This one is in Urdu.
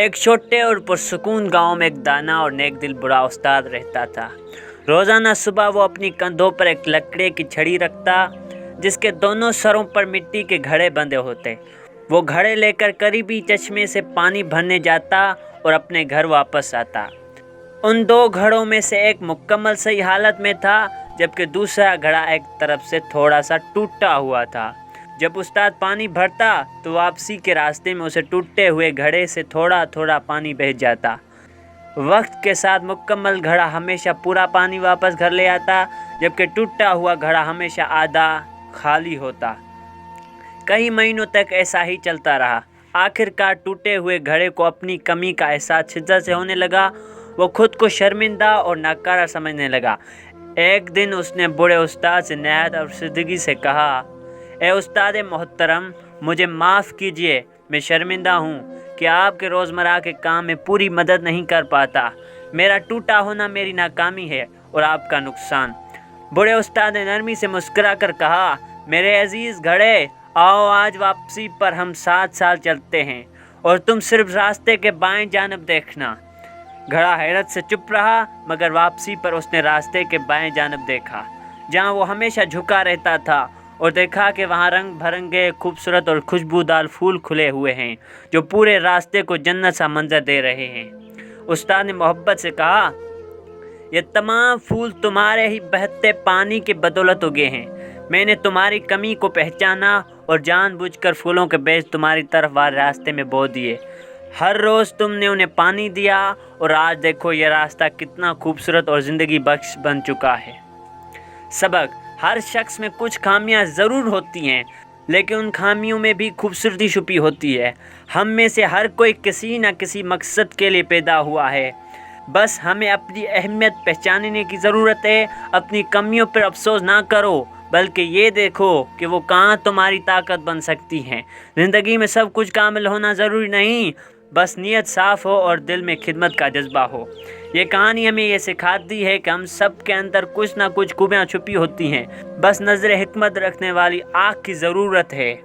ایک چھوٹے اور پرسکون گاؤں میں ایک دانا اور نیک دل بڑا استاد رہتا تھا۔ روزانہ صبح وہ اپنی کندھوں پر ایک لکڑی کی چھڑی رکھتا جس کے دونوں سروں پر مٹی کے گھڑے بندھے ہوتے۔ وہ گھڑے لے کر قریبی چشمے سے پانی بھرنے جاتا اور اپنے گھر واپس آتا۔ ان دو گھڑوں میں سے ایک مکمل صحیح حالت میں تھا جبکہ دوسرا گھڑا ایک طرف سے تھوڑا سا ٹوٹا ہوا تھا۔ جب استاد پانی بھرتا تو واپسی کے راستے میں اسے ٹوٹے ہوئے گھڑے سے تھوڑا تھوڑا پانی بہہ جاتا۔ وقت کے ساتھ مکمل گھڑا ہمیشہ پورا پانی واپس گھر لے آتا جبکہ ٹوٹا ہوا گھڑا ہمیشہ آدھا خالی ہوتا۔ کئی مہینوں تک ایسا ہی چلتا رہا۔ آخر کار ٹوٹے ہوئے گھڑے کو اپنی کمی کا احساس شدت سے ہونے لگا۔ وہ خود کو شرمندہ اور ناکارہ سمجھنے لگا۔ ایک دن اس نے بوڑھے استاد سے نہایت افسردگی سے کہا، اے استاد محترم، مجھے معاف کیجیے، میں شرمندہ ہوں کہ آپ کے روزمرہ کے کام میں پوری مدد نہیں کر پاتا۔ میرا ٹوٹا ہونا میری ناکامی ہے اور آپ کا نقصان۔ بوڑھے استاد نے نرمی سے مسکرا کر کہا، میرے عزیز گھڑے، آؤ آج واپسی پر ہم 7 سال چلتے ہیں اور تم صرف راستے کے بائیں جانب دیکھنا۔ گھڑا حیرت سے چپ رہا مگر واپسی پر اس نے راستے کے بائیں جانب دیکھا جہاں وہ ہمیشہ جھکا رہتا تھا اور دیکھا کہ وہاں رنگ برنگے خوبصورت اور خوشبودار پھول کھلے ہوئے ہیں جو پورے راستے کو جنت سا منظر دے رہے ہیں۔ استاد نے محبت سے کہا، یہ تمام پھول تمہارے ہی بہتے پانی کے بدولت اگے ہیں۔ میں نے تمہاری کمی کو پہچانا اور جان بوجھ کر پھولوں کے بیج تمہاری طرف والے راستے میں بو دیے۔ ہر روز تم نے انہیں پانی دیا اور آج دیکھو یہ راستہ کتنا خوبصورت اور زندگی بخش بن چکا ہے۔ سبق: ہر شخص میں کچھ خامیاں ضرور ہوتی ہیں لیکن ان خامیوں میں بھی خوبصورتی چھپی ہوتی ہے۔ ہم میں سے ہر کوئی کسی نہ کسی مقصد کے لیے پیدا ہوا ہے، بس ہمیں اپنی اہمیت پہچاننے کی ضرورت ہے۔ اپنی کمیوں پر افسوس نہ کرو بلکہ یہ دیکھو کہ وہ کہاں تمہاری طاقت بن سکتی ہیں۔ زندگی میں سب کچھ کامل ہونا ضروری نہیں، بس نیت صاف ہو اور دل میں خدمت کا جذبہ ہو۔ یہ کہانی ہمیں یہ سکھاتی ہے کہ ہم سب کے اندر کچھ نہ کچھ خوبیاں چھپی ہوتی ہیں، بس نظر حکمت رکھنے والی آنکھ کی ضرورت ہے۔